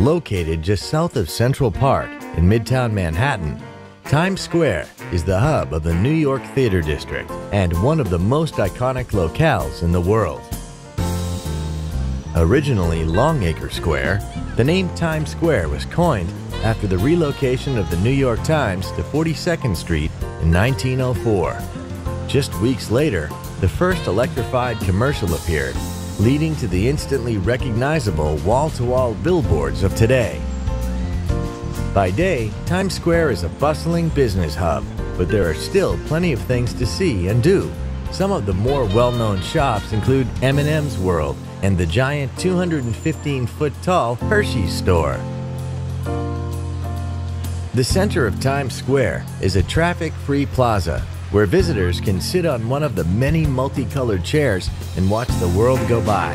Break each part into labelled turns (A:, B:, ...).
A: Located just south of Central Park in Midtown Manhattan, Times Square is the hub of the New York Theater District and one of the most iconic locales in the world. Originally Longacre Square, the name Times Square was coined after the relocation of the New York Times to 42nd Street in 1904. Just weeks later, the first electrified commercial appeared, leading to the instantly recognizable wall-to-wall billboards of today. By day, Times Square is a bustling business hub, but there are still plenty of things to see and do. Some of the more well-known shops include M&M's World and the giant 215-foot-tall Hershey's store. The center of Times Square is a traffic-free plaza where visitors can sit on one of the many multicolored chairs and watch the world go by.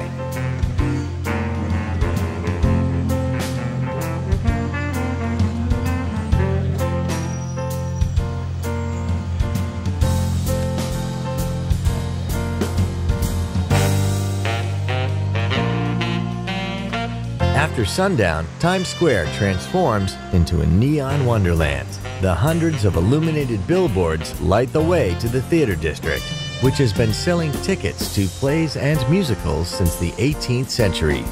A: After sundown, Times Square transforms into a neon wonderland. The hundreds of illuminated billboards light the way to the theater district, which has been selling tickets to plays and musicals since the 18th century.